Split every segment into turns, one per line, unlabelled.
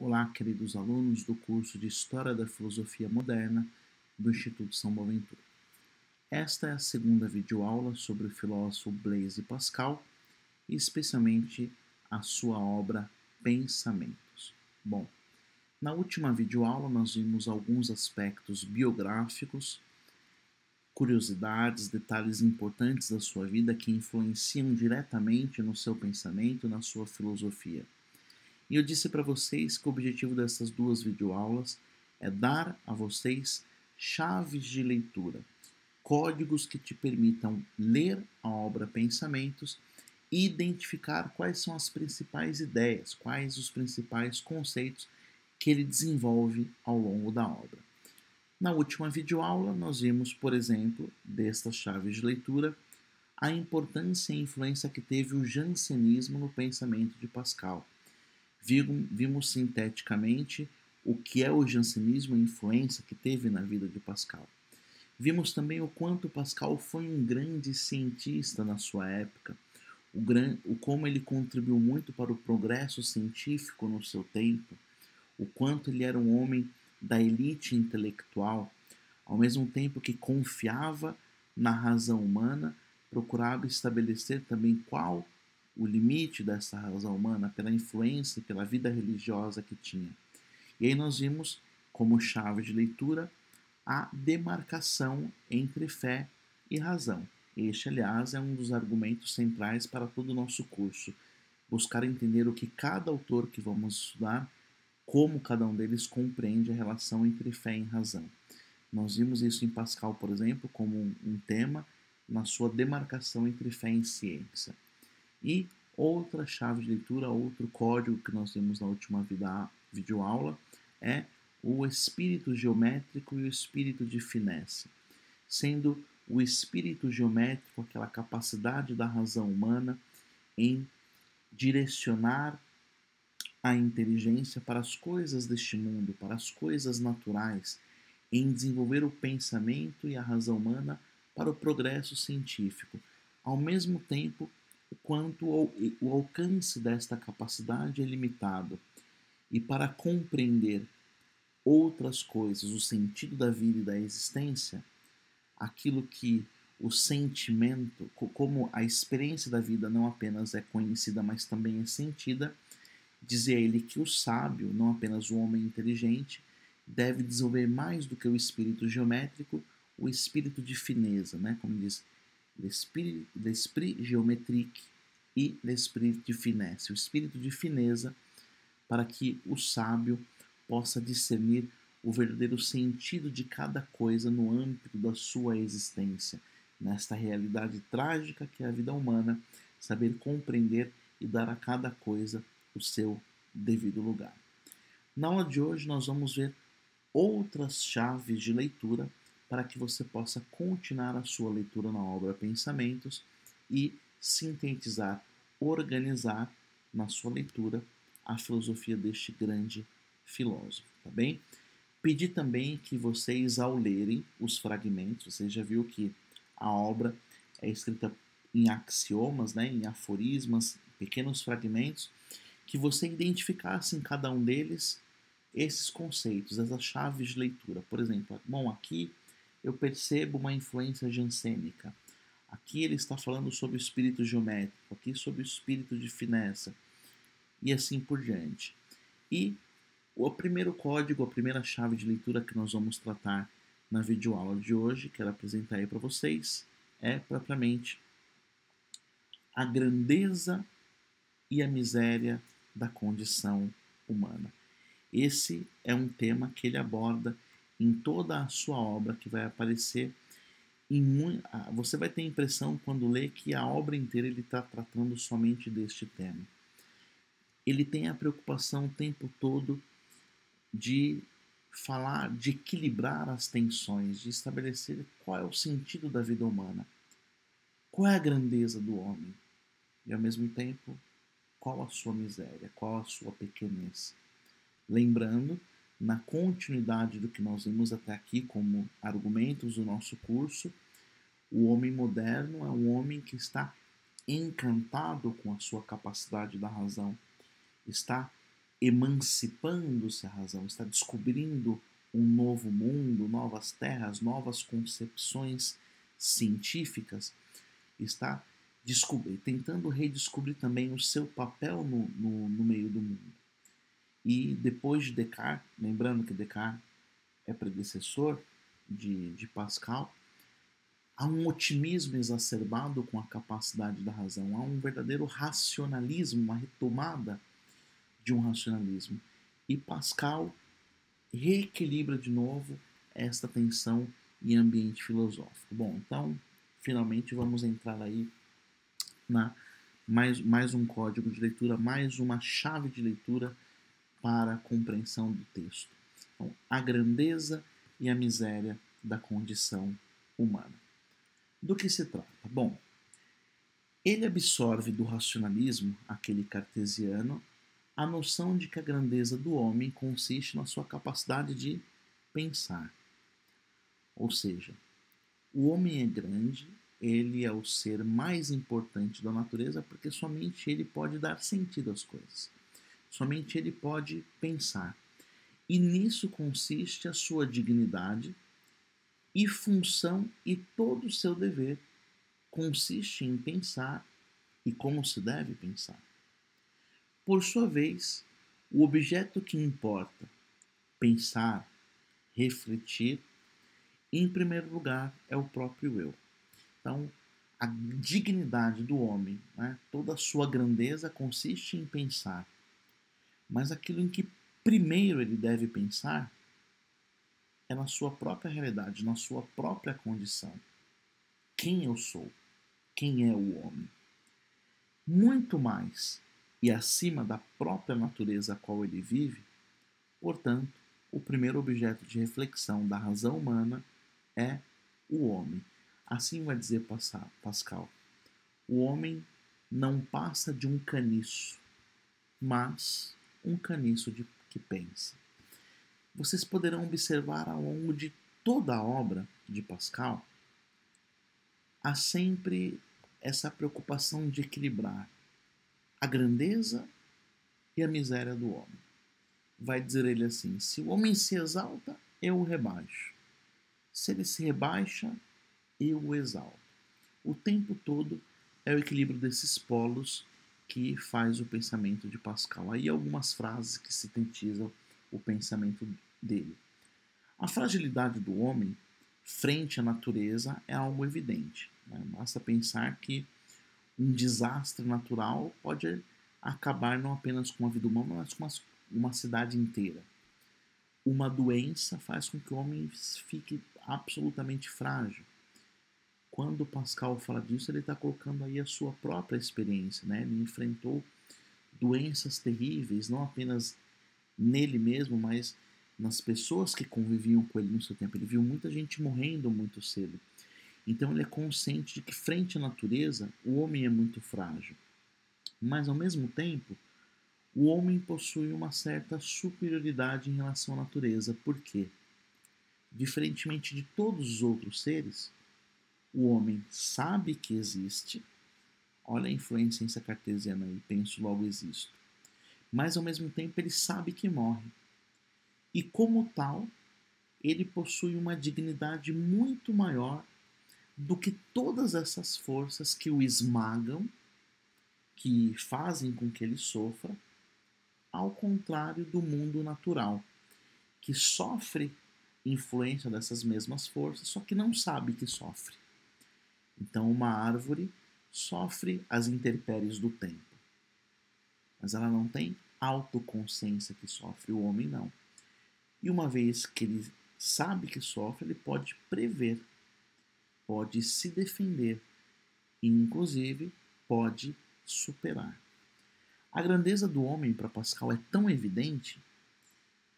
Olá, queridos alunos do curso de História da Filosofia Moderna do Instituto São Boaventura. Esta é a segunda videoaula sobre o filósofo Blaise Pascal e especialmente a sua obra Pensamentos. Bom, na última videoaula nós vimos alguns aspectos biográficos, curiosidades, detalhes importantes da sua vida que influenciam diretamente no seu pensamento e na sua filosofia. E eu disse para vocês que o objetivo dessas duas videoaulas é dar a vocês chaves de leitura, códigos que te permitam ler a obra Pensamentos e identificar quais são as principais ideias, quais os principais conceitos que ele desenvolve ao longo da obra. Na última videoaula, nós vimos, por exemplo, destas chaves de leitura, a importância e influência que teve o jansenismo no pensamento de Pascal. Vimos sinteticamente o que é o jansenismo e a influência que teve na vida de Pascal. Vimos também o quanto Pascal foi um grande cientista na sua época, como ele contribuiu muito para o progresso científico no seu tempo, o quanto ele era um homem da elite intelectual, ao mesmo tempo que confiava na razão humana, procurava estabelecer também qual o limite dessa razão humana pela influência e pela vida religiosa que tinha. E aí nós vimos como chave de leitura a demarcação entre fé e razão. Este, aliás, é um dos argumentos centrais para todo o nosso curso. Buscar entender o que cada autor que vamos estudar, como cada um deles compreende a relação entre fé e razão. Nós vimos isso em Pascal, por exemplo, como um tema na sua demarcação entre fé e ciência. E outra chave de leitura, outro código que nós vimos na última videoaula é o espírito geométrico e o espírito de finesse, sendo o espírito geométrico aquela capacidade da razão humana em direcionar a inteligência para as coisas deste mundo, para as coisas naturais, em desenvolver o pensamento e a razão humana para o progresso científico, ao mesmo tempo quanto o alcance desta capacidade é limitado. E para compreender outras coisas, o sentido da vida e da existência, aquilo que o sentimento, como a experiência da vida não apenas é conhecida, mas também é sentida, dizia ele que o sábio, não apenas o homem inteligente, deve desenvolver mais do que o espírito geométrico, o espírito de fineza, né? Como diz, l'esprit géométrique e l'esprit de finesse, o espírito de fineza, para que o sábio possa discernir o verdadeiro sentido de cada coisa no âmbito da sua existência, nesta realidade trágica que é a vida humana, saber compreender e dar a cada coisa o seu devido lugar. Na aula de hoje nós vamos ver outras chaves de leitura para que você possa continuar a sua leitura na obra Pensamentos e sintetizar, organizar na sua leitura a filosofia deste grande filósofo, tá bem? Pedi também que vocês, ao lerem os fragmentos, você já viu que a obra é escrita em axiomas, né, em aforismas, pequenos fragmentos, que você identificasse em cada um deles esses conceitos, essas chaves de leitura. Por exemplo, bom, aqui eu percebo uma influência jansênica. Aqui ele está falando sobre o espírito geométrico, aqui sobre o espírito de finesse, e assim por diante. E o primeiro código, a primeira chave de leitura que nós vamos tratar na videoaula de hoje, quero apresentar aí para vocês, é propriamente a grandeza e a miséria da condição humana. Esse é um tema que ele aborda em toda a sua obra, que vai aparecer você vai ter a impressão, quando lê, que a obra inteira ele está tratando somente deste tema. Ele tem a preocupação o tempo todo de falar, de equilibrar as tensões, de estabelecer qual é o sentido da vida humana, qual é a grandeza do homem e, ao mesmo tempo, qual a sua miséria, qual a sua pequenez. Lembrando, na continuidade do que nós vimos até aqui como argumentos do nosso curso, o homem moderno é um homem que está encantado com a sua capacidade da razão, está emancipando-se a razão, está descobrindo um novo mundo, novas terras, novas concepções científicas, está tentando redescobrir também o seu papel no meio do mundo. E depois de Descartes, lembrando que Descartes é predecessor de Pascal, há um otimismo exacerbado com a capacidade da razão, há um verdadeiro racionalismo, uma retomada de um racionalismo. E Pascal reequilibra de novo esta tensão em ambiente filosófico. Bom, então, finalmente vamos entrar aí na mais um código de leitura, mais uma chave de leitura para a compreensão do texto. Então, a grandeza e a miséria da condição humana. Do que se trata? Bom, ele absorve do racionalismo, aquele cartesiano, a noção de que a grandeza do homem consiste na sua capacidade de pensar. Ou seja, o homem é grande, ele é o ser mais importante da natureza porque somente ele pode dar sentido às coisas. Somente ele pode pensar. E nisso consiste a sua dignidade e função, e todo o seu dever consiste em pensar e como se deve pensar. Por sua vez, o objeto que importa pensar, refletir, em primeiro lugar, é o próprio eu. Então, a dignidade do homem, né, toda a sua grandeza consiste em pensar. Mas aquilo em que primeiro ele deve pensar é na sua própria realidade, na sua própria condição. Quem eu sou? Quem é o homem? Muito mais e acima da própria natureza a qual ele vive, portanto, o primeiro objeto de reflexão da razão humana é o homem. Assim vai dizer Pascal. O homem não passa de um caniço, mas um caniço que pensa. Vocês poderão observar ao longo de toda a obra de Pascal, há sempre essa preocupação de equilibrar a grandeza e a miséria do homem. Vai dizer ele assim: se o homem se exalta, eu o rebaixo. Se ele se rebaixa, eu o exalto. O tempo todo é o equilíbrio desses polos que faz o pensamento de Pascal. Aí algumas frases que sintetizam o pensamento dele. A fragilidade do homem frente à natureza é algo evidente. Né? Basta pensar que um desastre natural pode acabar não apenas com a vida humana, mas com uma cidade inteira. Uma doença faz com que o homem fique absolutamente frágil. Quando Pascal fala disso, ele está colocando aí a sua própria experiência. Né? Ele enfrentou doenças terríveis, não apenas nele mesmo, mas nas pessoas que conviviam com ele no seu tempo. Ele viu muita gente morrendo muito cedo. Então ele é consciente de que frente à natureza, o homem é muito frágil. Mas ao mesmo tempo, o homem possui uma certa superioridade em relação à natureza. Por quê? Diferentemente de todos os outros seres, o homem sabe que existe. Olha a influência cartesiana aí, penso logo existo. Mas ao mesmo tempo ele sabe que morre. E como tal, ele possui uma dignidade muito maior do que todas essas forças que o esmagam, que fazem com que ele sofra, ao contrário do mundo natural, que sofre influência dessas mesmas forças, só que não sabe que sofre. Então, uma árvore sofre as intempéries do tempo, mas ela não tem autoconsciência que sofre, o homem não. E uma vez que ele sabe que sofre, ele pode prever, pode se defender e, inclusive, pode superar. A grandeza do homem para Pascal é tão evidente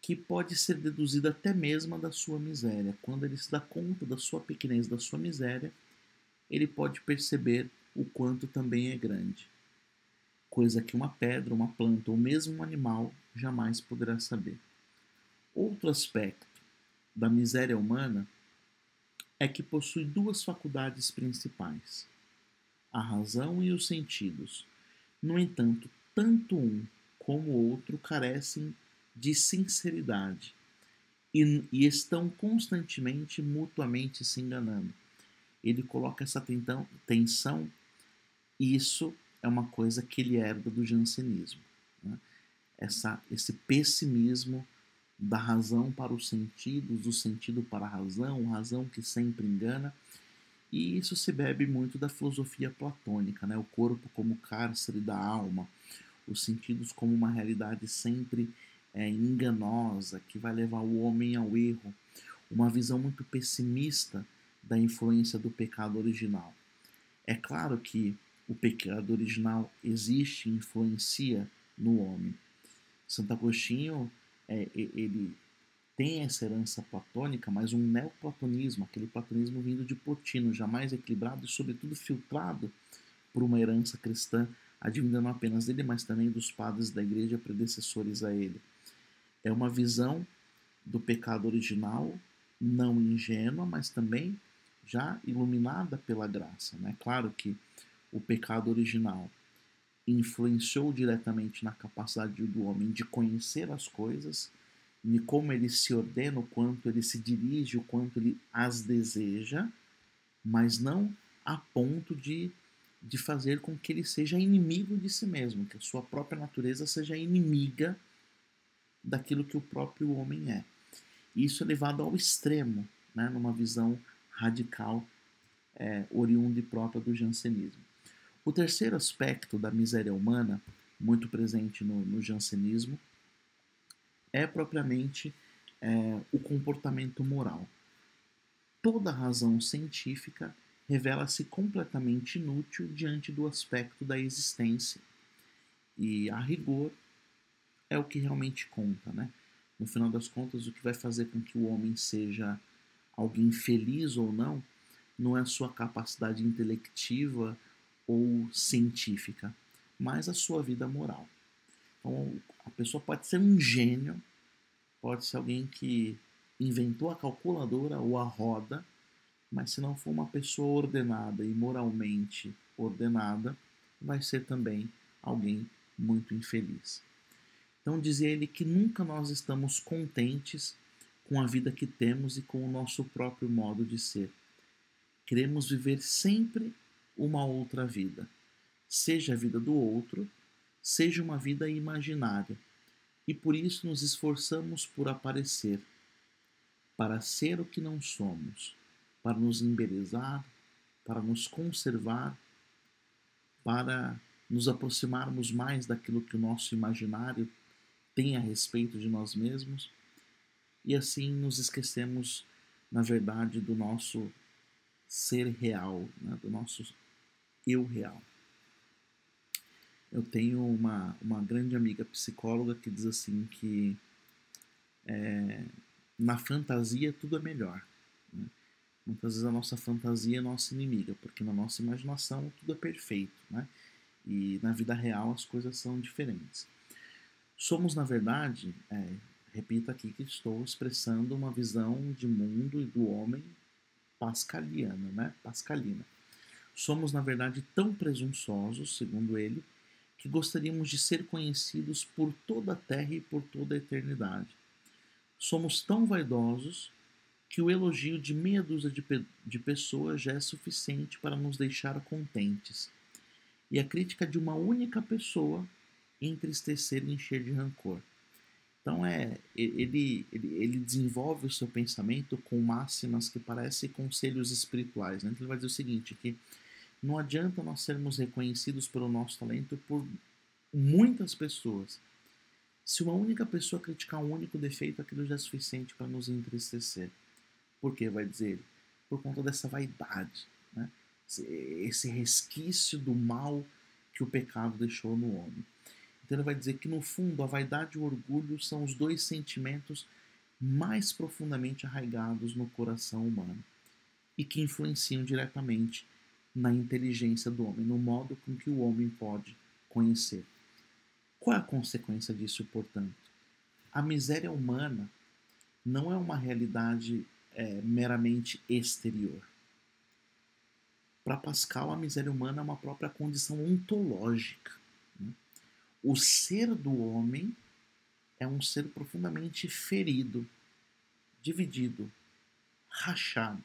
que pode ser deduzida até mesmo da sua miséria. Quando ele se dá conta da sua pequenez, da sua miséria, ele pode perceber o quanto também é grande. Coisa que uma pedra, uma planta ou mesmo um animal jamais poderá saber. Outro aspecto da miséria humana é que possui duas faculdades principais, a razão e os sentidos. No entanto, tanto um como o outro carecem de sinceridade e estão constantemente, mutuamente se enganando. Ele coloca essa tensão, e isso é uma coisa que ele herda do jansenismo, né? Esse pessimismo da razão para os sentidos, do sentido para a razão que sempre engana, e isso se bebe muito da filosofia platônica, né? O corpo como cárcere da alma, os sentidos como uma realidade sempre enganosa, que vai levar o homem ao erro, uma visão muito pessimista da influência do pecado original. É claro que o pecado original existe e influencia no homem. Santo Agostinho, ele tem essa herança platônica, mas um neoplatonismo, aquele platonismo vindo de Plotino, jamais equilibrado e, sobretudo, filtrado por uma herança cristã, advinda não apenas dele, mas também dos padres da igreja predecessores a ele. É uma visão do pecado original, não ingênua, mas também já iluminada pela graça, né? Claro que o pecado original influenciou diretamente na capacidade do homem de conhecer as coisas, de como ele se ordena, o quanto ele se dirige, o quanto ele as deseja, mas não a ponto de fazer com que ele seja inimigo de si mesmo, que a sua própria natureza seja inimiga daquilo que o próprio homem é. Isso é levado ao extremo, né, numa visão radical, oriunda e própria do jansenismo. O terceiro aspecto da miséria humana, muito presente no jansenismo, é propriamente o comportamento moral. Toda razão científica revela-se completamente inútil diante do aspecto da existência. E, a rigor, é o que realmente conta, né? No final das contas, o que vai fazer com que o homem seja alguém feliz ou não é a sua capacidade intelectiva ou científica, mas a sua vida moral. Então, a pessoa pode ser um gênio, pode ser alguém que inventou a calculadora ou a roda, mas se não for uma pessoa ordenada e moralmente ordenada, vai ser também alguém muito infeliz. Então dizia ele que nunca nós estamos contentes com a vida que temos e com o nosso próprio modo de ser. Queremos viver sempre uma outra vida, seja a vida do outro, seja uma vida imaginária, e por isso nos esforçamos por aparecer, para ser o que não somos, para nos embelezar, para nos conservar, para nos aproximarmos mais daquilo que o nosso imaginário tem a respeito de nós mesmos, e assim nos esquecemos, na verdade, do nosso ser real, né? Do nosso eu real. Eu tenho uma grande amiga psicóloga que diz assim que na fantasia tudo é melhor, né? Muitas vezes a nossa fantasia é nossa inimiga, porque na nossa imaginação tudo é perfeito, né? E na vida real as coisas são diferentes. Somos, na verdade, repito aqui que estou expressando uma visão de mundo e do homem pascaliana, né? Pascalina. Somos, na verdade, tão presunçosos, segundo ele, que gostaríamos de ser conhecidos por toda a terra e por toda a eternidade. Somos tão vaidosos que o elogio de meia dúzia de pessoas já é suficiente para nos deixar contentes, e a crítica de uma única pessoa entristecer e encher de rancor. Então ele desenvolve o seu pensamento com máximas que parecem conselhos espirituais, né? Então ele vai dizer o seguinte, que não adianta nós sermos reconhecidos pelo nosso talento por muitas pessoas. Se uma única pessoa criticar um único defeito, aquilo já é suficiente para nos entristecer. Por quê? Vai dizer ele? Por conta dessa vaidade, né? Esse resquício do mal que o pecado deixou no homem. Então ele vai dizer que, no fundo, a vaidade e o orgulho são os dois sentimentos mais profundamente arraigados no coração humano e que influenciam diretamente na inteligência do homem, no modo com que o homem pode conhecer. Qual é a consequência disso, portanto? A miséria humana não é uma realidade meramente exterior. Para Pascal, a miséria humana é uma própria condição ontológica, né? O ser do homem é um ser profundamente ferido, dividido, rachado.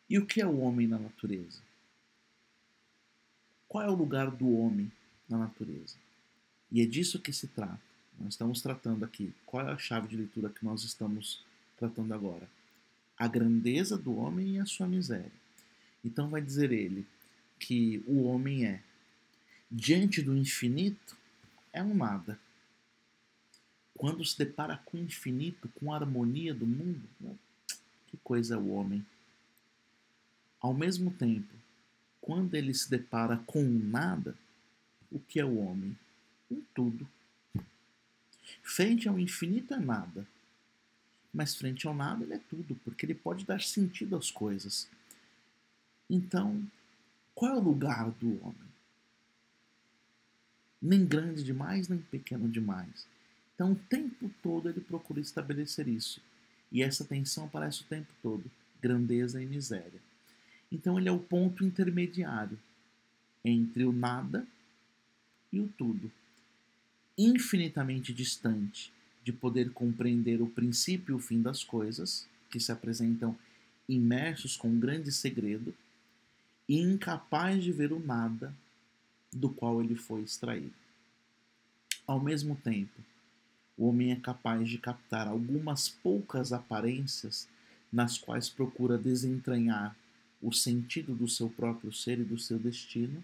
E o que é o homem na natureza? Qual é o lugar do homem na natureza? E é disso que se trata. Nós estamos tratando aqui. Qual é a chave de leitura que nós estamos tratando agora? A grandeza do homem e a sua miséria. Então vai dizer ele que o homem é, diante do infinito, é um nada. Quando se depara com o infinito, com a harmonia do mundo, que coisa é o homem? Ao mesmo tempo, quando ele se depara com o nada, o que é o homem? Um tudo. Frente ao infinito é nada, mas frente ao nada ele é tudo, porque ele pode dar sentido às coisas. Então, qual é o lugar do homem? Nem grande demais, nem pequeno demais. Então, o tempo todo ele procura estabelecer isso. E essa tensão aparece o tempo todo, grandeza e miséria. Então, ele é o ponto intermediário entre o nada e o tudo. Infinitamente distante de poder compreender o princípio e o fim das coisas, que se apresentam imersos com um grande segredo, e incapaz de ver o nada do qual ele foi extraído. Ao mesmo tempo, o homem é capaz de captar algumas poucas aparências nas quais procura desentranhar o sentido do seu próprio ser e do seu destino,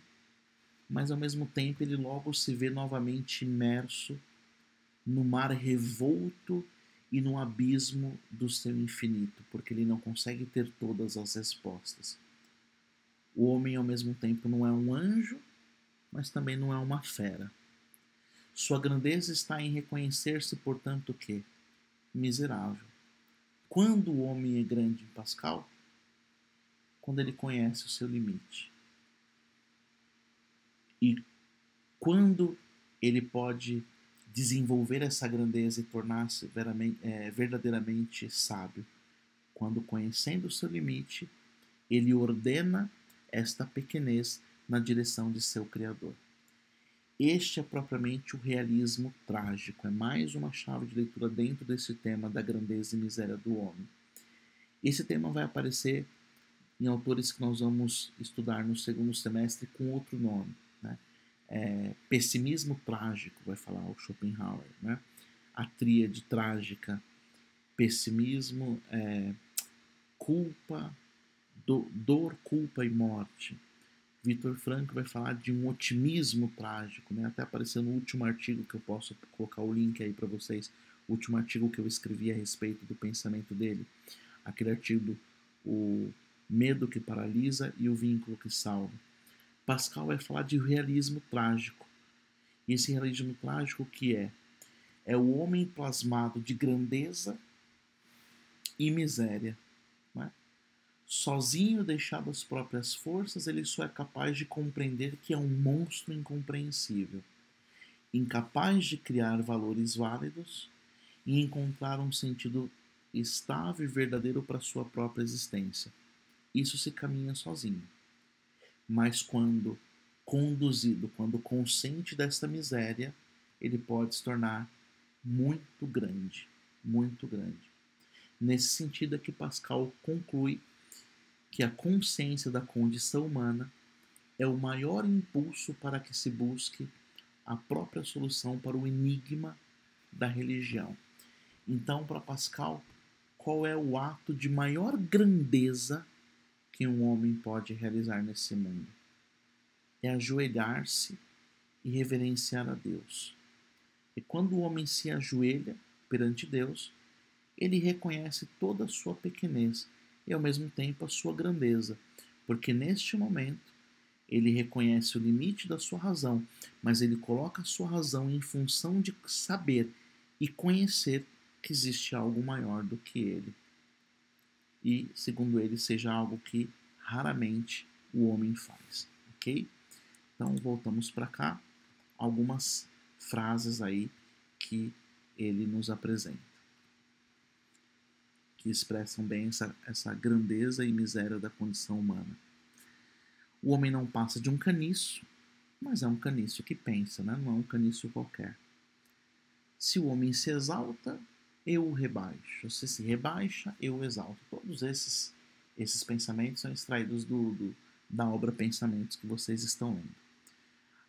mas ao mesmo tempo ele logo se vê novamente imerso no mar revolto e no abismo do seu infinito, porque ele não consegue ter todas as respostas. O homem, ao mesmo tempo, não é um anjo, mas também não é uma fera. Sua grandeza está em reconhecer-se, portanto, o quê? Miserável. Quando o homem é grande em Pascal? Quando ele conhece o seu limite. E quando ele pode desenvolver essa grandeza e tornar-se verdadeiramente sábio? Quando, conhecendo o seu limite, ele ordena esta pequenez na direção de seu Criador. Este é propriamente o realismo trágico, é mais uma chave de leitura dentro desse tema da grandeza e miséria do homem. Esse tema vai aparecer em autores que nós vamos estudar no segundo semestre com outro nome, né? Pessimismo trágico, vai falar o Schopenhauer, né? A tríade trágica, pessimismo, culpa, dor, culpa e morte. Viktor Frankl vai falar de um otimismo trágico, né? Até apareceu no último artigo que eu posso colocar o link aí para vocês, o último artigo que eu escrevi a respeito do pensamento dele, aquele artigo O Medo que Paralisa e o Vínculo que Salva. Pascal vai falar de realismo trágico. E esse realismo trágico que é o homem plasmado de grandeza e miséria, né? Sozinho, deixado às próprias forças, ele só é capaz de compreender que é um monstro incompreensível, incapaz de criar valores válidos e encontrar um sentido estável e verdadeiro para sua própria existência. Isso se caminha sozinho. Mas quando conduzido, quando consciente desta miséria, ele pode se tornar muito grande, muito grande. Nesse sentido é que Pascal conclui que a consciência da condição humana é o maior impulso para que se busque a própria solução para o enigma da religião. Então, para Pascal, qual é o ato de maior grandeza que um homem pode realizar nesse mundo? É ajoelhar-se e reverenciar a Deus. E quando o homem se ajoelha perante Deus, ele reconhece toda a sua pequenez e ao mesmo tempo a sua grandeza, porque neste momento ele reconhece o limite da sua razão, mas ele coloca a sua razão em função de saber e conhecer que existe algo maior do que ele. E, segundo ele, seja algo que raramente o homem faz, ok? Então, voltamos para cá, algumas frases aí que ele nos apresenta, que expressam bem essa grandeza e miséria da condição humana. O homem não passa de um caniço mas é um caniço que pensa, né? Não é um caniço qualquer. Se o homem se exalta, eu o rebaixo. Se se rebaixa, eu o exalto. Todos esses pensamentos são extraídos da obra Pensamentos que vocês estão lendo.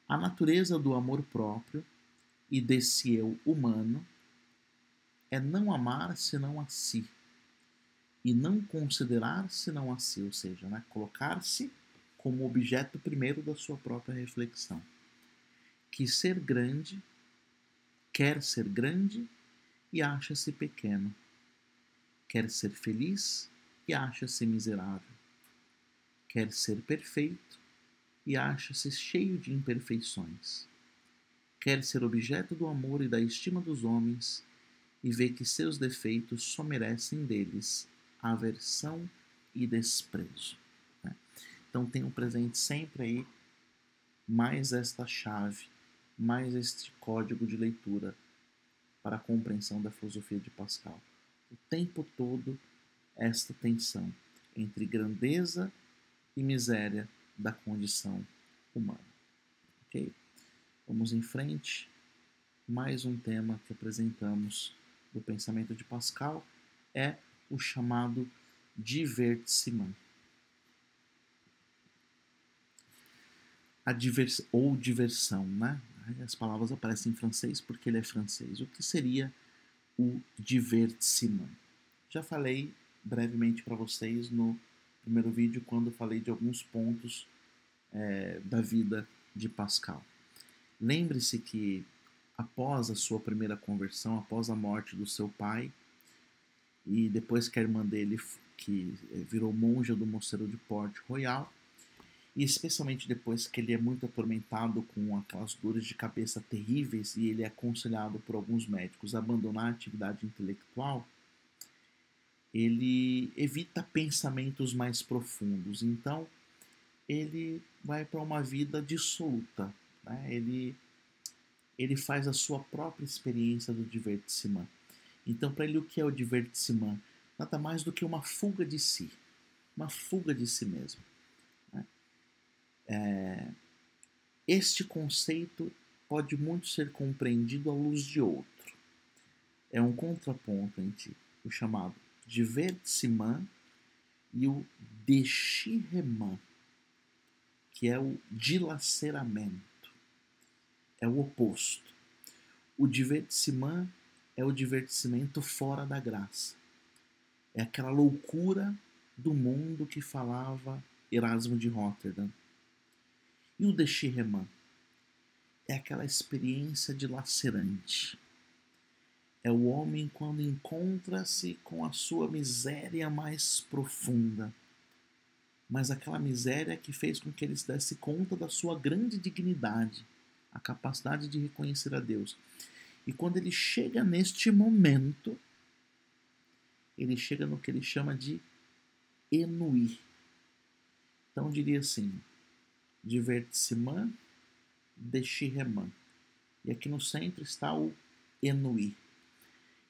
A natureza do amor próprio e desse eu humano é não amar senão a si e não considerar senão a si, ou seja, né, colocar-se como objeto primeiro da sua própria reflexão. Que quer ser grande e acha-se pequeno. Quer ser feliz e acha-se miserável. Quer ser perfeito e acha-se cheio de imperfeições. Quer ser objeto do amor e da estima dos homens e vê que seus defeitos só merecem deles aversão e desprezo. Né? Então tenham presente sempre aí mais esta chave, mais este código de leitura para a compreensão da filosofia de Pascal. O tempo todo esta tensão entre grandeza e miséria da condição humana. Ok? Vamos em frente. Mais um tema que apresentamos do pensamento de Pascal é o chamado divertissement. Ou diversão, né? As palavras aparecem em francês porque ele é francês. O que seria o divertissement? Já falei brevemente para vocês no primeiro vídeo quando falei de alguns pontos da vida de Pascal. Lembre-se que após a sua primeira conversão, após a morte do seu pai, e depois que a irmã dele, que virou monja do mosteiro de Port Royal, e especialmente depois que ele é muito atormentado com aquelas dores de cabeça terríveis e ele é aconselhado por alguns médicos a abandonar a atividade intelectual, ele evita pensamentos mais profundos. Então, ele vai para uma vida dissoluta. Né? Ele faz a sua própria experiência do divertissement. Então, para ele, o que é o divertissement? Nada mais do que uma fuga de si. Uma fuga de si mesmo. Né? Este conceito pode muito ser compreendido à luz de outro. É um contraponto entre o chamado divertissement e o déchirement, que é o dilaceramento. É o oposto. O divertissement é o divertimento fora da graça. É aquela loucura do mundo que falava Erasmo de Roterdã. E o déchirement é aquela experiência dilacerante. É o homem quando encontra-se com a sua miséria mais profunda. Mas aquela miséria que fez com que ele se desse conta da sua grande dignidade, a capacidade de reconhecer a Deus. E quando ele chega neste momento, ele chega no que ele chama de ennui. Então diria assim, divertissement, déchirement. E aqui no centro está o ennui.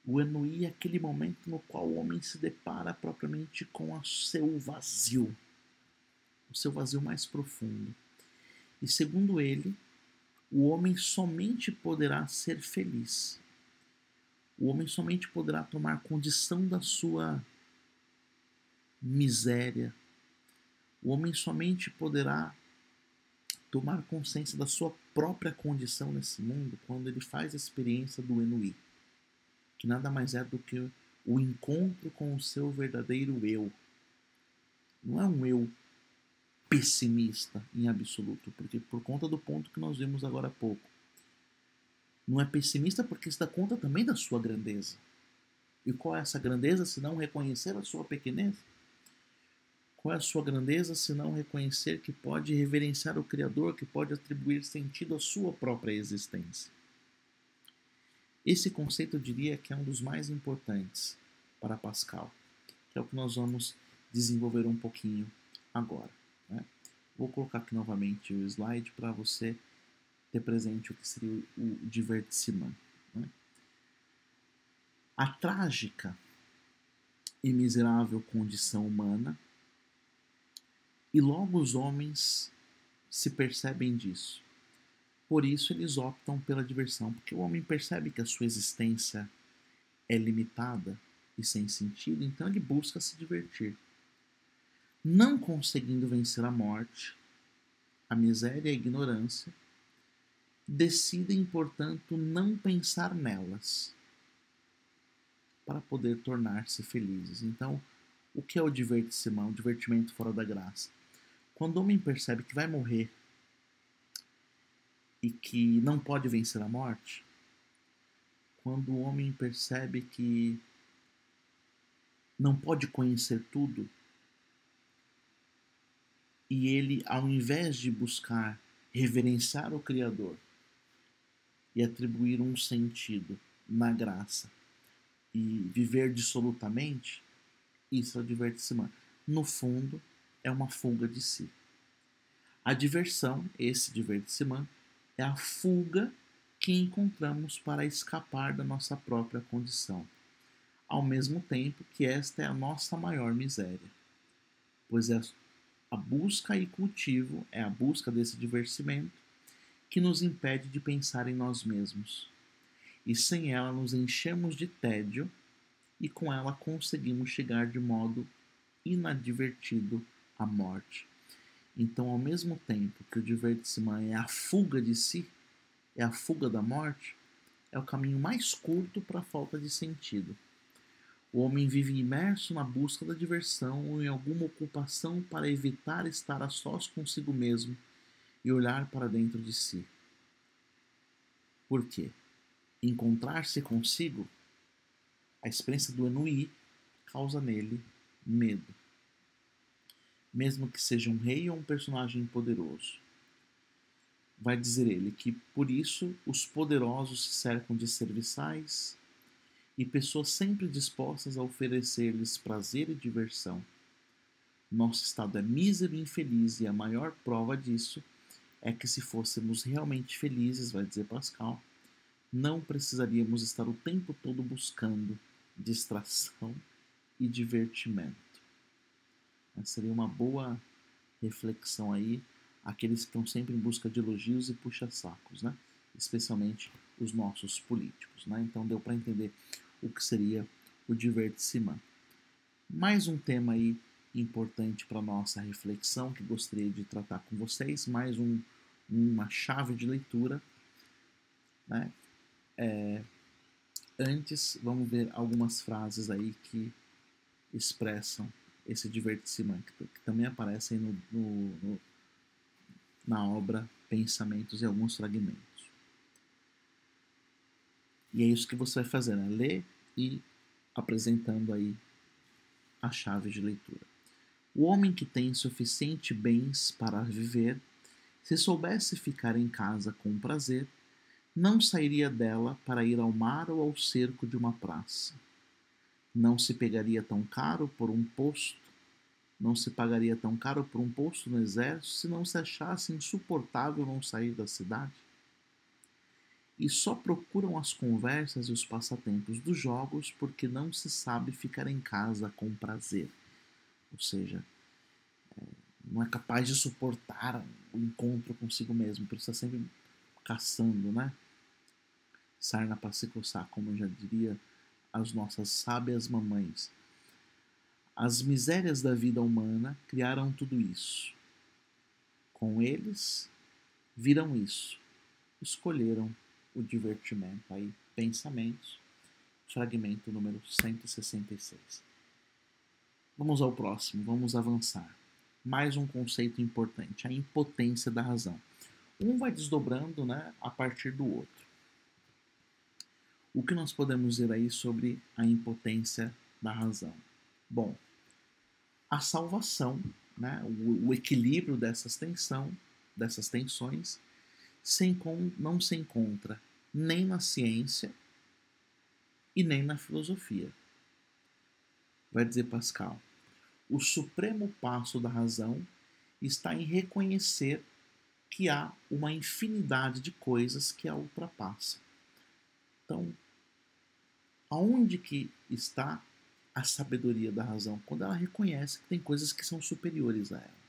O ennui é aquele momento no qual o homem se depara propriamente com o seu vazio mais profundo. E segundo ele, o homem somente poderá ser feliz. O homem somente poderá tomar condição da sua miséria. O homem somente poderá tomar consciência da sua própria condição nesse mundo quando ele faz a experiência do ennui, que nada mais é do que o encontro com o seu verdadeiro eu. Não é um eu pessimista em absoluto, porque por conta do ponto que nós vimos agora há pouco. Não é pessimista porque se dá conta também da sua grandeza. E qual é essa grandeza se não reconhecer a sua pequenez? Qual é a sua grandeza se não reconhecer que pode reverenciar o Criador, que pode atribuir sentido à sua própria existência? Esse conceito eu diria que é um dos mais importantes para Pascal, que é o que nós vamos desenvolver um pouquinho agora. Né? Vou colocar aqui novamente o slide para você ter presente o que seria o divertissement. Né? A trágica e miserável condição humana, e logo os homens se percebem disso. Por isso eles optam pela diversão, porque o homem percebe que a sua existência é limitada e sem sentido, então ele busca se divertir. Não conseguindo vencer a morte, a miséria e a ignorância, decidem, portanto, não pensar nelas para poder tornar-se felizes. Então, o que é o divertimento? O divertimento fora da graça. Quando o homem percebe que vai morrer e que não pode vencer a morte, quando o homem percebe que não pode conhecer tudo, e ele, ao invés de buscar reverenciar o Criador e atribuir um sentido na graça e viver dissolutamente, isso é o divertimento. No fundo, é uma fuga de si. A diversão, esse divertimento, é a fuga que encontramos para escapar da nossa própria condição, ao mesmo tempo que esta é a nossa maior miséria, pois é a busca e cultivo, é a busca desse divertimento que nos impede de pensar em nós mesmos, e sem ela nos enchemos de tédio e com ela conseguimos chegar de modo inadvertido à morte. Então, ao mesmo tempo que o divertimento é a fuga de si, é a fuga da morte, é o caminho mais curto para a falta de sentido. O homem vive imerso na busca da diversão ou em alguma ocupação para evitar estar a sós consigo mesmo e olhar para dentro de si. Por quê? Encontrar-se consigo, a experiência do ennui, causa nele medo. Mesmo que seja um rei ou um personagem poderoso. Vai dizer ele que, por isso, os poderosos se cercam de serviçais e pessoas sempre dispostas a oferecer-lhes prazer e diversão. Nosso estado é mísero e infeliz, e a maior prova disso é que, se fôssemos realmente felizes, vai dizer Pascal, não precisaríamos estar o tempo todo buscando distração e divertimento. Essa seria uma boa reflexão aí, aqueles que estão sempre em busca de elogios e puxa-sacos, né? Especialmente os nossos políticos, né? Então deu para entender o que seria o divertimento. Mais um tema aí importante para nossa reflexão que gostaria de tratar com vocês, mais uma chave de leitura, né? Antes, vamos ver algumas frases aí que expressam esse divertimento, que também aparecem na obra Pensamentos e alguns fragmentos. E é isso que você vai fazer, né? Ler e apresentando aí a chave de leitura. O homem que tem suficiente bens para viver, se soubesse ficar em casa com prazer, não sairia dela para ir ao mar ou ao cerco de uma praça. Não se pegaria tão caro por um posto, não se pagaria tão caro por um posto no exército se não se achasse insuportável não sair da cidade. E só procuram as conversas e os passatempos dos jogos porque não se sabe ficar em casa com prazer. Ou seja, não é capaz de suportar o encontro consigo mesmo, por isso está sempre caçando, né? Sarna para se coçar, como já diria as nossas sábias mamães. As misérias da vida humana criaram tudo isso. Com eles, viram isso. Escolheram o divertimento. Aí, Pensamentos, fragmento número 166. Vamos ao próximo, vamos avançar. Mais um conceito importante, a impotência da razão. Um vai desdobrando, né, a partir do outro. O que nós podemos dizer aí sobre a impotência da razão? Bom, a salvação, né, o equilíbrio dessas tensões, não se encontra nem na ciência e nem na filosofia. Vai dizer Pascal, o supremo passo da razão está em reconhecer que há uma infinidade de coisas que a ultrapassam. Então, aonde que está a sabedoria da razão? Quando ela reconhece que tem coisas que são superiores a ela.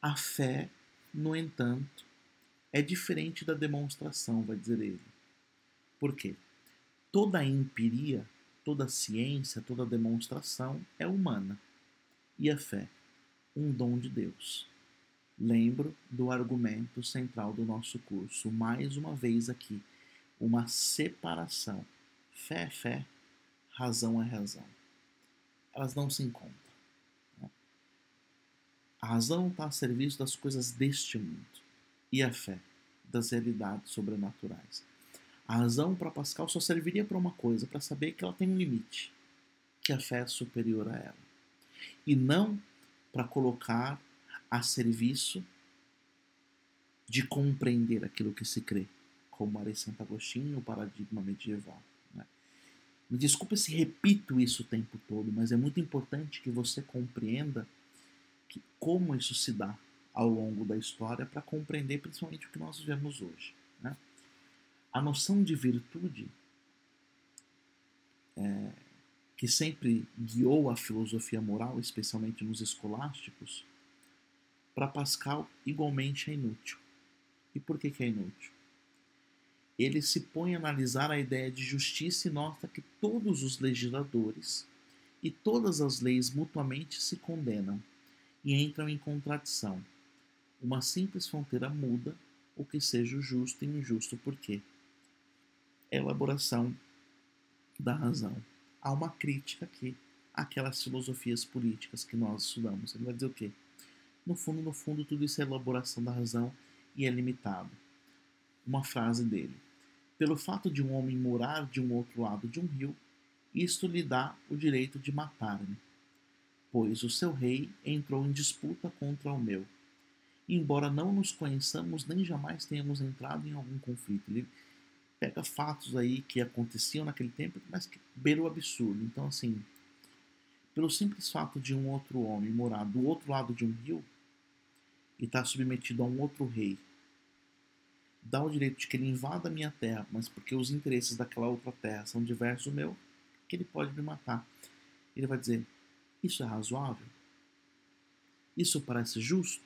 A fé, no entanto, é diferente da demonstração, vai dizer ele. Por quê? Toda a empiria, toda a ciência, toda a demonstração é humana. E a fé, um dom de Deus. Lembro do argumento central do nosso curso, mais uma vez aqui, uma separação. Fé é fé, razão é razão. Elas não se encontram. Né? A razão está a serviço das coisas deste mundo e a fé das realidades sobrenaturais. A razão para Pascal só serviria para uma coisa, para saber que ela tem um limite, que a fé é superior a ela. E não para colocar a serviço de compreender aquilo que se crê, como era em Santo Agostinho, o paradigma medieval. Né? Me desculpe se repito isso o tempo todo, mas é muito importante que você compreenda como isso se dá ao longo da história para compreender principalmente o que nós vivemos hoje. Né? A noção de virtude que sempre guiou a filosofia moral, especialmente nos escolásticos, para Pascal igualmente é inútil. E por que é inútil? Ele se põe a analisar a ideia de justiça e nota que todos os legisladores e todas as leis mutuamente se condenam e entram em contradição. Uma simples fronteira muda o que seja o justo e o injusto. Por quê? É a elaboração da razão. Há uma crítica aqui àquelas filosofias políticas que nós estudamos. Ele vai dizer o quê? No fundo, tudo isso é elaboração da razão e é limitado. Uma frase dele. Pelo fato de um homem morar de um outro lado de um rio, isto lhe dá o direito de matar-me, pois o seu rei entrou em disputa contra o meu. Embora não nos conheçamos, nem jamais tenhamos entrado em algum conflito. Ele pega fatos aí que aconteciam naquele tempo, mas que beira o absurdo. Então, assim, pelo simples fato de um outro homem morar do outro lado de um rio e estar submetido a um outro rei, dá o direito de que ele invada a minha terra, mas porque os interesses daquela outra terra são diversos do meu, que ele pode me matar. Ele vai dizer, isso é razoável? Isso parece justo?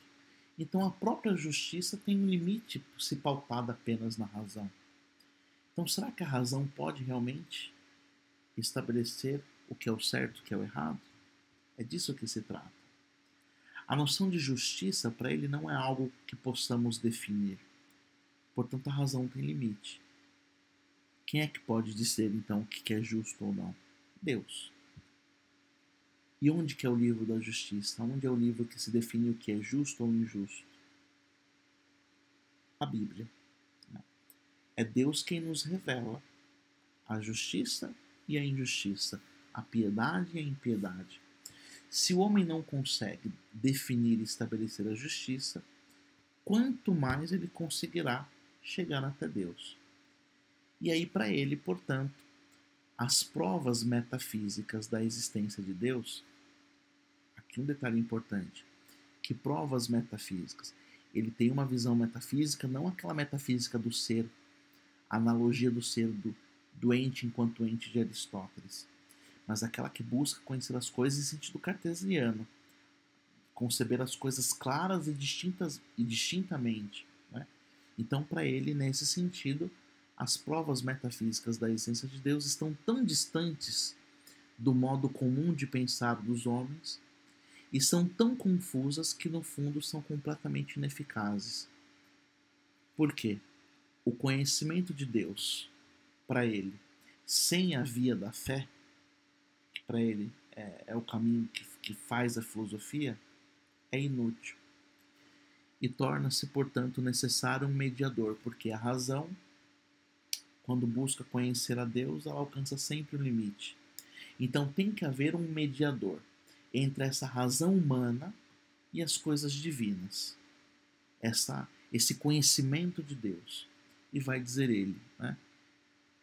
Então a própria justiça tem um limite se pautada apenas na razão. Então será que a razão pode realmente estabelecer o que é o certo e o que é o errado? É disso que se trata. A noção de justiça para ele não é algo que possamos definir. Portanto, a razão tem limite. Quem é que pode dizer, então, o que é justo ou não? Deus. E onde que é o livro da justiça? Onde é o livro que se define o que é justo ou injusto? A Bíblia. É Deus quem nos revela a justiça e a injustiça, a piedade e a impiedade. Se o homem não consegue definir e estabelecer a justiça, quanto mais ele conseguirá chegar até Deus. E aí, para ele, portanto, as provas metafísicas da existência de Deus, aqui um detalhe importante, que provas metafísicas? Ele tem uma visão metafísica, não aquela metafísica do ser, a analogia do ser do ente enquanto ente de Aristóteles, mas aquela que busca conhecer as coisas em sentido cartesiano, conceber as coisas claras e distintamente. Né? Então, para ele, nesse sentido, as provas metafísicas da essência de Deus estão tão distantes do modo comum de pensar dos homens e são tão confusas que, no fundo, são completamente ineficazes. Por quê? O conhecimento de Deus, para ele, sem a via da fé, que para ele é o caminho que faz a filosofia, é inútil. E torna-se, portanto, necessário um mediador, porque a razão, quando busca conhecer a Deus, ela alcança sempre o limite. Então tem que haver um mediador entre essa razão humana e as coisas divinas. Esse conhecimento de Deus. E vai dizer ele, né?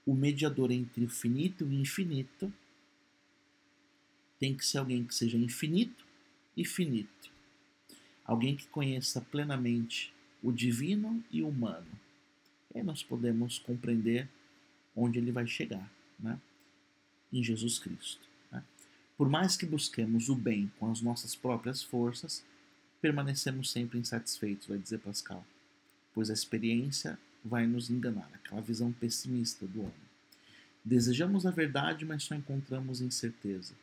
O mediador entre o finito e o infinito tem que ser alguém que seja infinito e finito. Alguém que conheça plenamente o divino e o humano. E aí nós podemos compreender onde ele vai chegar, né? Em Jesus Cristo. Né? Por mais que busquemos o bem com as nossas próprias forças, permanecemos sempre insatisfeitos, vai dizer Pascal. pois a experiência vai nos enganar, aquela visão pessimista do homem. Desejamos a verdade, mas só encontramos incerteza.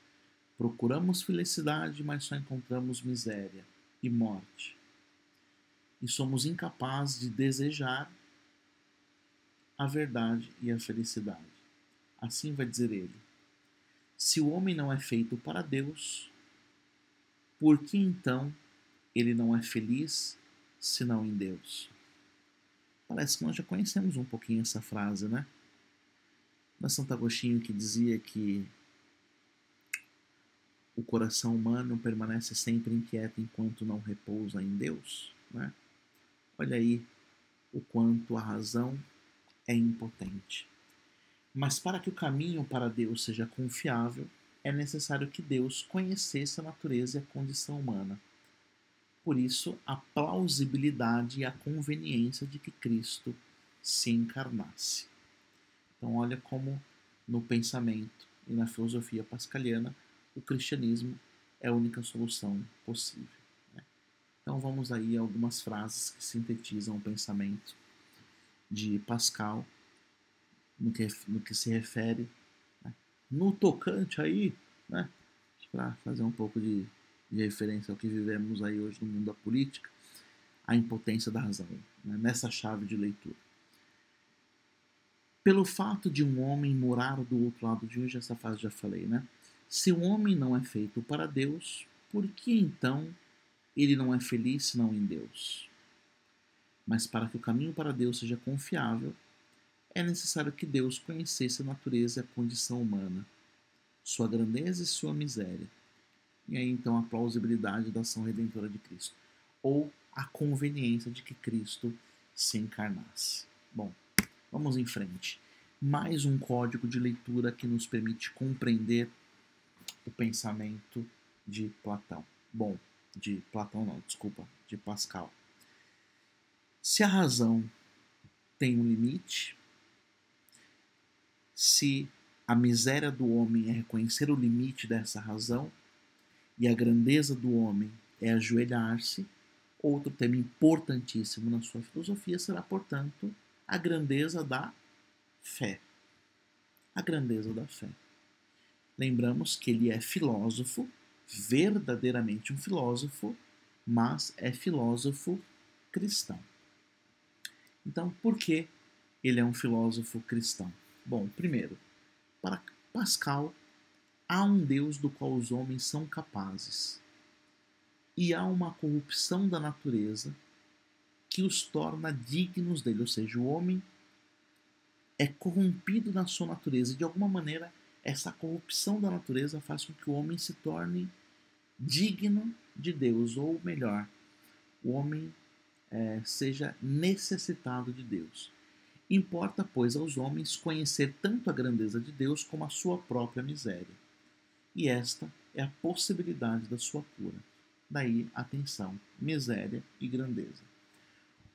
Procuramos felicidade, mas só encontramos miséria e morte. E somos incapazes de desejar a verdade e a felicidade. Assim vai dizer ele: se o homem não é feito para Deus, por que então ele não é feliz senão em Deus? Parece que nós já conhecemos um pouquinho essa frase, né? Não é Santo Agostinho que dizia que o coração humano permanece sempre inquieto enquanto não repousa em Deus, né? Olha aí o quanto a razão é impotente. Mas para que o caminho para Deus seja confiável, é necessário que Deus conhecesse a natureza e a condição humana. Por isso, a plausibilidade e a conveniência de que Cristo se encarnasse. Então, olha como no pensamento e na filosofia pascaliana, o cristianismo é a única solução possível. Né? Então, vamos aí a algumas frases que sintetizam o pensamento de Pascal no que se refere, né? No tocante aí, né? Para fazer um pouco de referência ao que vivemos aí hoje no mundo da política, a impotência da razão, né? Nessa chave de leitura. Pelo fato de um homem morar do outro lado de hoje, essa frase já falei, né? Se o homem não é feito para Deus, por que então ele não é feliz senão em Deus? Mas para que o caminho para Deus seja confiável, é necessário que Deus conhecesse a natureza e a condição humana, sua grandeza e sua miséria. E aí então a plausibilidade da ação redentora de Cristo, ou a conveniência de que Cristo se encarnasse. Bom, vamos em frente. Mais um código de leitura que nos permite compreender o pensamento de Platão. Bom, de Platão não, desculpa, de Pascal. Se a razão tem um limite, se a miséria do homem é reconhecer o limite dessa razão e a grandeza do homem é ajoelhar-se, outro tema importantíssimo na sua filosofia será, portanto, a grandeza da fé. A grandeza da fé. Lembramos que ele é filósofo, verdadeiramente um filósofo, mas é filósofo cristão. Então, por que ele é um filósofo cristão? Bom, primeiro, para Pascal, há um Deus do qual os homens são capazes. E há uma corrupção da natureza que os torna dignos dele. Ou seja, o homem é corrompido na sua natureza. E de alguma maneira, essa corrupção da natureza faz com que o homem se torne digno de Deus. Ou melhor, o homem seja necessitado de Deus. Importa, pois, aos homens conhecer tanto a grandeza de Deus como a sua própria miséria. E esta é a possibilidade da sua cura. Daí, atenção, miséria e grandeza.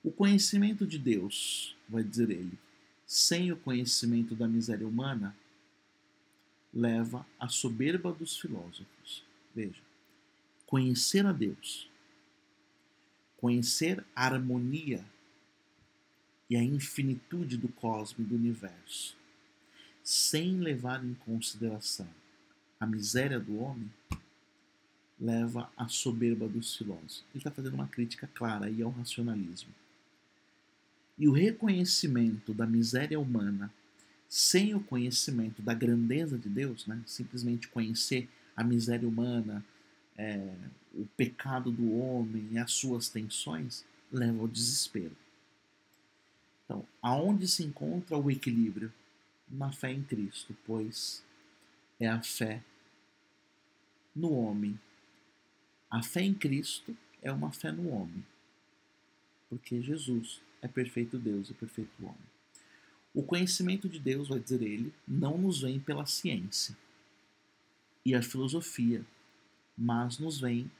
O conhecimento de Deus, vai dizer ele, sem o conhecimento da miséria humana, leva à soberba dos filósofos. Veja, conhecer a Deus, conhecer a harmonia e a infinitude do cosmos e do universo, sem levar em consideração a miséria do homem, leva à soberba dos filósofos. Ele está fazendo uma crítica clara aí ao racionalismo. E o reconhecimento da miséria humana sem o conhecimento da grandeza de Deus, né? Simplesmente conhecer a miséria humana, o pecado do homem e as suas tensões, leva ao desespero. Então, aonde se encontra o equilíbrio? Na fé em Cristo, pois é a fé no homem. A fé em Cristo é uma fé no homem, porque Jesus é perfeito Deus e perfeito homem. O conhecimento de Deus, vai dizer ele, não nos vem pela ciência e a filosofia, mas nos vem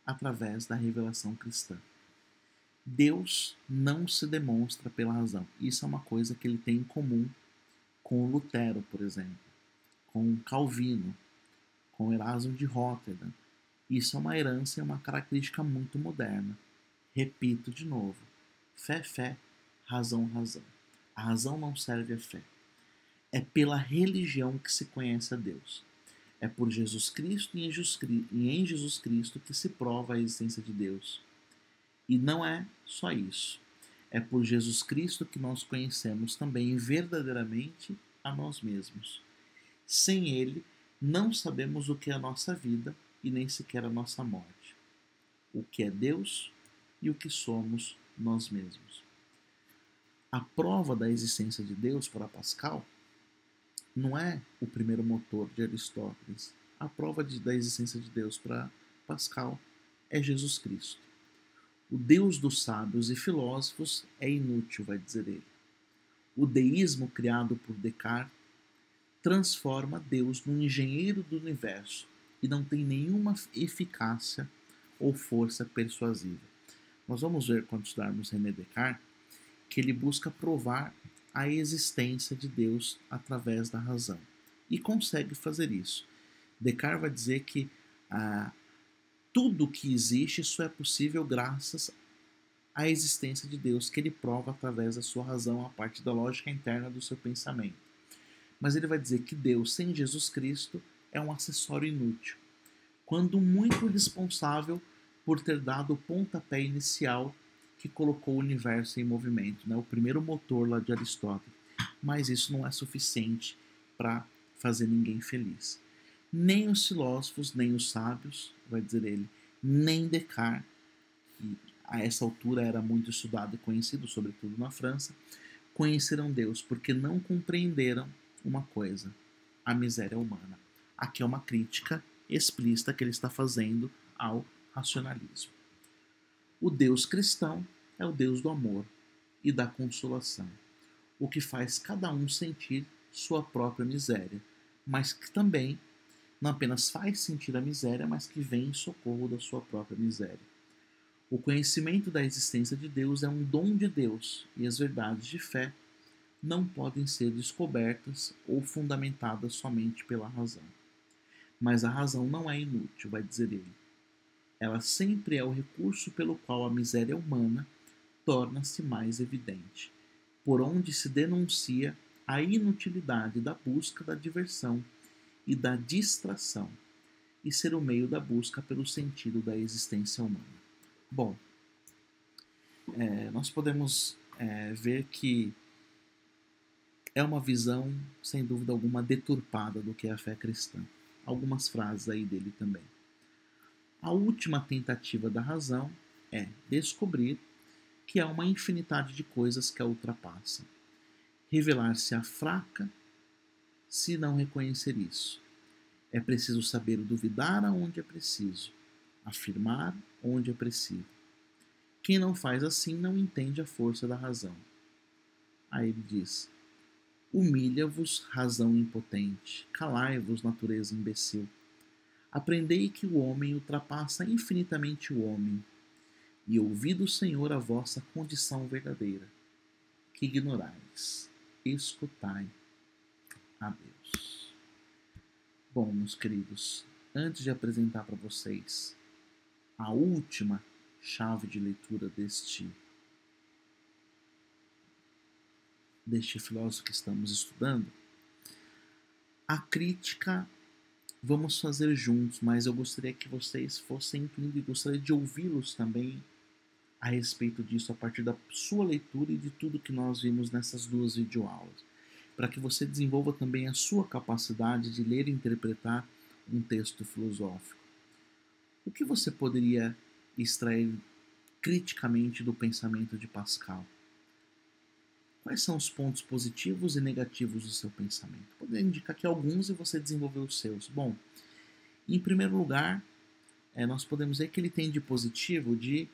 através da revelação cristã. Deus não se demonstra pela razão. Isso é uma coisa que ele tem em comum com Lutero, por exemplo, com Calvino, com Erasmo de Roterdã. Isso é uma herança e uma característica muito moderna. Repito de novo, Fé, fé, razão, razão. A razão não serve à fé. É pela religião que se conhece a Deus. É por Jesus Cristo e em Jesus Cristo que se prova a existência de Deus. E não é só isso. É por Jesus Cristo que nós conhecemos também verdadeiramente a nós mesmos. Sem Ele, não sabemos o que é a nossa vida e nem sequer a nossa morte. O que é Deus e o que somos nós mesmos. A prova da existência de Deus para Pascal não é o primeiro motor de Aristóteles. A prova da existência de Deus para Pascal é Jesus Cristo. O Deus dos sábios e filósofos é inútil, vai dizer ele. O deísmo criado por Descartes transforma Deus num engenheiro do universo e não tem nenhuma eficácia ou força persuasiva. Nós vamos ver, quando estudarmos René Descartes, que ele busca provar a existência de Deus através da razão. E consegue fazer isso. Descartes vai dizer que tudo que existe só é possível graças à existência de Deus, que ele prova através da sua razão, a parte da lógica interna do seu pensamento. Mas ele vai dizer que Deus, sem Jesus Cristo, é um acessório inútil, quando muito responsável por ter dado o pontapé inicial que colocou o universo em movimento, né? O primeiro motor lá de Aristóteles. Mas isso não é suficiente para fazer ninguém feliz. Nem os filósofos, nem os sábios, vai dizer ele, nem Descartes, que a essa altura era muito estudado e conhecido, sobretudo na França, conheceram Deus porque não compreenderam uma coisa: a miséria humana. Aqui é uma crítica explícita que ele está fazendo ao racionalismo. O Deus cristão é o Deus do amor e da consolação, o que faz cada um sentir sua própria miséria, mas que também não apenas faz sentir a miséria, mas que vem em socorro da sua própria miséria. O conhecimento da existência de Deus é um dom de Deus e as verdades de fé não podem ser descobertas ou fundamentadas somente pela razão. Mas a razão não é inútil, vai dizer ele. Ela sempre é o recurso pelo qual a miséria humana torna-se mais evidente, por onde se denuncia a inutilidade da busca da diversão e da distração, e ser o meio da busca pelo sentido da existência humana. Bom, nós podemos ver que é uma visão, sem dúvida alguma, deturpada do que é a fé cristã. Algumas frases aí dele também. A última tentativa da razão é descobrir que há uma infinidade de coisas que a ultrapassam. Revelar-se-á fraca se não reconhecer isso. É preciso saber duvidar aonde é preciso, afirmar onde é preciso. Quem não faz assim não entende a força da razão. Aí ele diz: humilha-vos, razão impotente, calai-vos, natureza imbecil. Aprendei que o homem ultrapassa infinitamente o homem, e ouvi do Senhor a vossa condição verdadeira, que ignorais. Escutai a Deus. Bom, meus queridos, antes de apresentar para vocês a última chave de leitura deste filósofo que estamos estudando, a crítica vamos fazer juntos, mas eu gostaria que vocês fossem incluindo e gostaria de ouvi-los também a respeito disso a partir da sua leitura e de tudo que nós vimos nessas duas videoaulas, para que você desenvolva também a sua capacidade de ler e interpretar um texto filosófico. O que você poderia extrair criticamente do pensamento de Pascal? Quais são os pontos positivos e negativos do seu pensamento? Poderia indicar aqui alguns e você desenvolver os seus. Bom, em primeiro lugar, nós podemos ver que ele tem de positivo de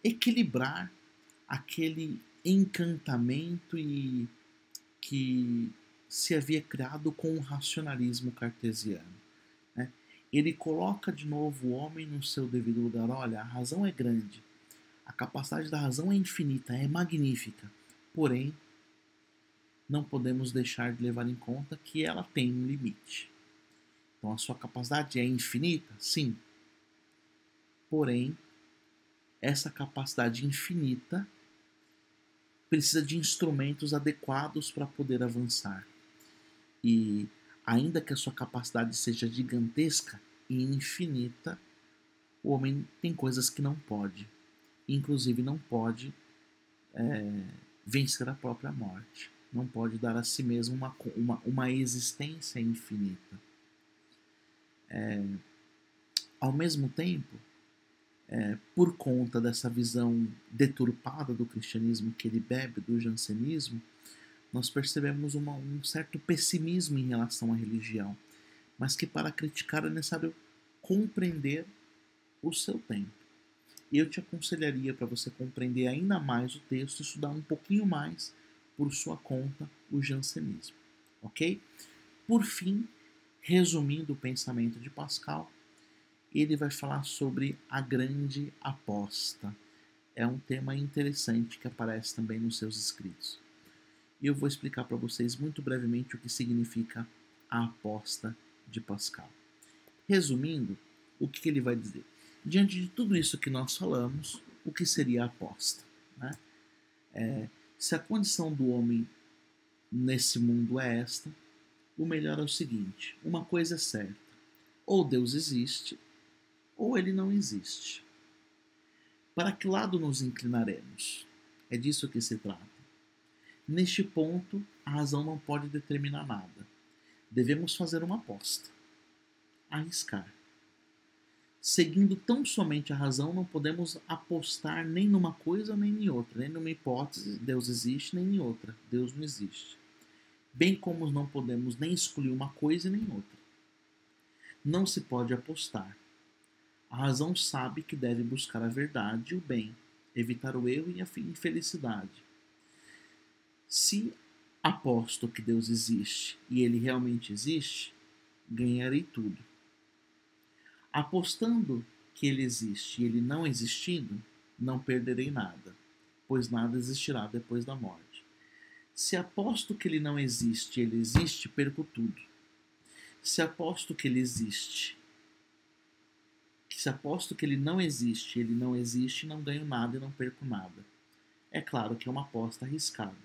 equilibrar aquele encantamento que se havia criado com o racionalismo cartesiano. Né? Ele coloca de novo o homem no seu devido lugar. Olha, a razão é grande, a capacidade da razão é infinita, é magnífica, porém, não podemos deixar de levar em conta que ela tem um limite. Então, a sua capacidade é infinita? Sim. Porém, essa capacidade infinita precisa de instrumentos adequados para poder avançar. E ainda que a sua capacidade seja gigantesca e infinita, o homem tem coisas que não pode. Inclusive não pode vencer a própria morte. Não pode dar a si mesmo uma existência infinita. Ao mesmo tempo, por conta dessa visão deturpada do cristianismo que ele bebe do jansenismo, nós percebemos um certo pessimismo em relação à religião, mas que para criticar é necessário compreender o seu tempo. E eu te aconselharia, para você compreender ainda mais o texto, estudar um pouquinho mais por sua conta o jansenismo, ok? Por fim, resumindo o pensamento de Pascal, ele vai falar sobre a grande aposta. É um tema interessante que aparece também nos seus escritos. E eu vou explicar para vocês muito brevemente o que significa a aposta de Pascal. Resumindo, o que ele vai dizer? Diante de tudo isso que nós falamos, o que seria a aposta? Né? Se a condição do homem nesse mundo é esta, o melhor é o seguinte: uma coisa é certa, ou Deus existe, ou ele não existe. Para que lado nos inclinaremos? É disso que se trata. Neste ponto, a razão não pode determinar nada. Devemos fazer uma aposta. Arriscar. Seguindo tão somente a razão, não podemos apostar nem numa coisa nem em outra, nem numa hipótese, Deus existe, nem em outra, Deus não existe. Bem como não podemos nem escolher uma coisa nem outra. Não se pode apostar. A razão sabe que deve buscar a verdade e o bem, evitar o erro e a infelicidade. Se aposto que Deus existe e ele realmente existe, ganharei tudo. Apostando que ele existe e ele não existindo, não perderei nada, pois nada existirá depois da morte. Se aposto que ele não existe e ele existe, perco tudo. Se aposto que ele existe, se aposto que ele não existe e ele não existe, não ganho nada e não perco nada. É claro que é uma aposta arriscada,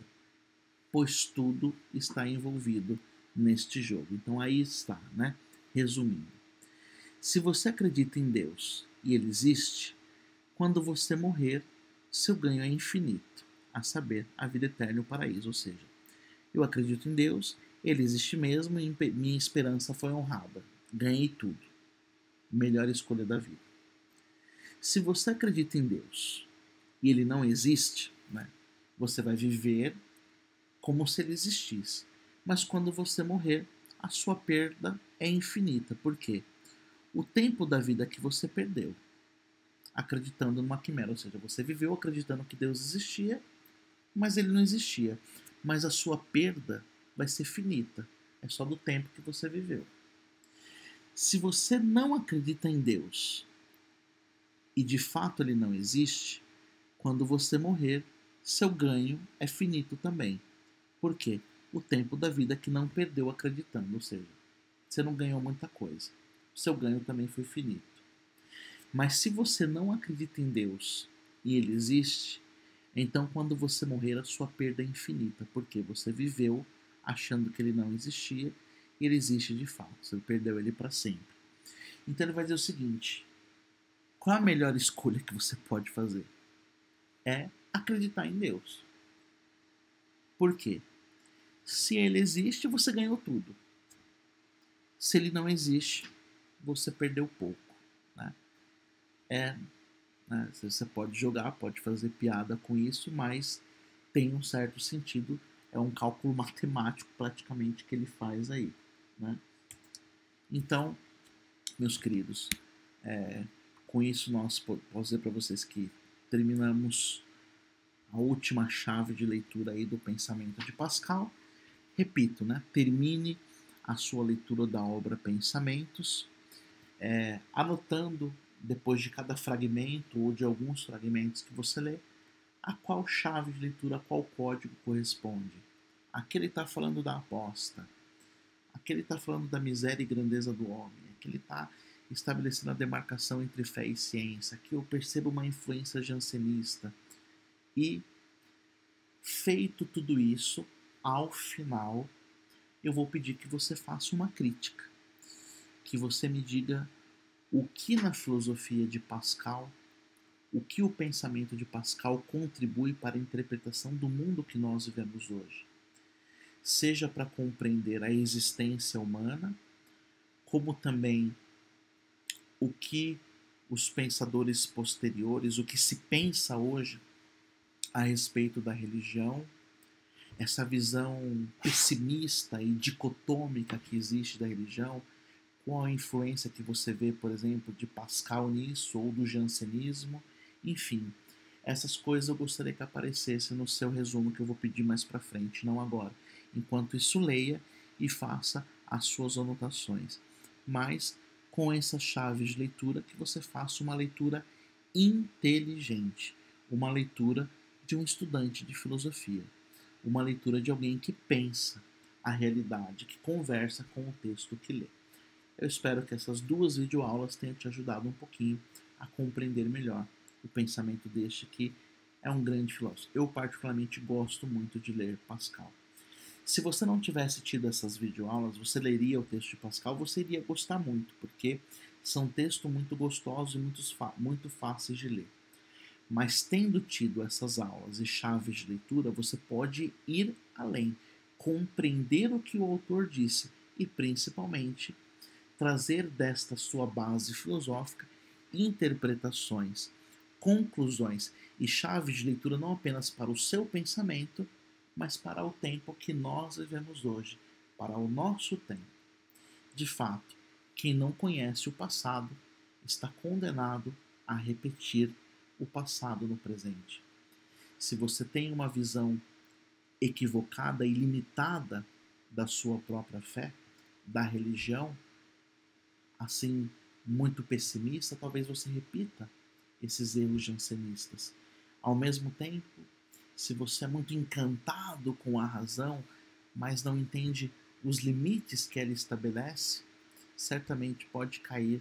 pois tudo está envolvido neste jogo. Então aí está, né? Resumindo. Se você acredita em Deus e ele existe, quando você morrer, seu ganho é infinito, a saber, a vida eterna e o paraíso. Ou seja, eu acredito em Deus, ele existe mesmo e minha esperança foi honrada. Ganhei tudo. Melhor escolha da vida. Se você acredita em Deus e ele não existe, né, você vai viver como se ele existisse. Mas quando você morrer, a sua perda é infinita. Por quê? O tempo da vida que você perdeu acreditando numa quimera, ou seja, você viveu acreditando que Deus existia, mas ele não existia. Mas a sua perda vai ser finita, é só do tempo que você viveu. Se você não acredita em Deus e de fato ele não existe, quando você morrer, seu ganho é finito também. Por quê? O tempo da vida que não perdeu acreditando, ou seja, você não ganhou muita coisa. Seu ganho também foi finito. Mas se você não acredita em Deus e ele existe, então quando você morrer a sua perda é infinita, porque você viveu achando que ele não existia e ele existe de fato, você perdeu ele para sempre. Então ele vai dizer o seguinte: qual a melhor escolha que você pode fazer? É acreditar em Deus. Por quê? Se ele existe, você ganhou tudo. Se ele não existe, você perdeu pouco. Né? Você pode jogar, pode fazer piada com isso, mas tem um certo sentido. É um cálculo matemático praticamente que ele faz aí. Né? Então, meus queridos, com isso nós posso dizer para vocês que terminamos a última chave de leitura aí do pensamento de Pascal. Repito, né? Termine a sua leitura da obra Pensamentos, anotando depois de cada fragmento ou de alguns fragmentos que você lê, a qual chave de leitura, a qual código corresponde. Aqui ele está falando da aposta, aqui ele está falando da miséria e grandeza do homem, aqui ele está estabelecendo a demarcação entre fé e ciência. Aqui eu percebo uma influência jansenista. E, feito tudo isso, ao final, eu vou pedir que você faça uma crítica. Que você me diga o que na filosofia de Pascal, o que o pensamento de Pascal contribui para a interpretação do mundo que nós vivemos hoje. Seja para compreender a existência humana, como também o que os pensadores posteriores, o que se pensa hoje a respeito da religião, essa visão pessimista e dicotômica que existe da religião, qual a influência que você vê, por exemplo, de Pascal nisso ou do jansenismo, enfim. Essas coisas eu gostaria que aparecessem no seu resumo que eu vou pedir mais para frente, não agora. Enquanto isso, leia e faça as suas anotações. Mas com essas chaves de leitura que você faça uma leitura inteligente, uma leitura de um estudante de filosofia, uma leitura de alguém que pensa a realidade, que conversa com o texto que lê. Eu espero que essas duas videoaulas tenham te ajudado um pouquinho a compreender melhor o pensamento deste que é um grande filósofo. Eu particularmente gosto muito de ler Pascal. Se você não tivesse tido essas videoaulas, você leria o texto de Pascal, você iria gostar muito, porque são textos muito gostosos e muito fáceis de ler. Mas tendo tido essas aulas e chaves de leitura, você pode ir além, compreender o que o autor disse e, principalmente, trazer desta sua base filosófica interpretações, conclusões e chaves de leitura não apenas para o seu pensamento, mas para o tempo que nós vivemos hoje, para o nosso tempo. De fato, quem não conhece o passado está condenado a repetir o passado no presente. Se você tem uma visão equivocada e limitada da sua própria fé, da religião, assim, muito pessimista, talvez você repita esses erros jansenistas. Ao mesmo tempo, se você é muito encantado com a razão, mas não entende os limites que ela estabelece, certamente pode cair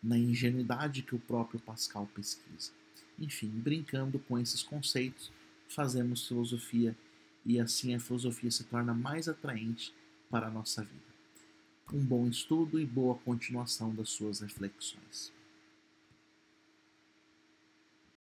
na ingenuidade que o próprio Pascal pesquisa. Enfim, brincando com esses conceitos, fazemos filosofia e assim a filosofia se torna mais atraente para a nossa vida. Um bom estudo e boa continuação das suas reflexões.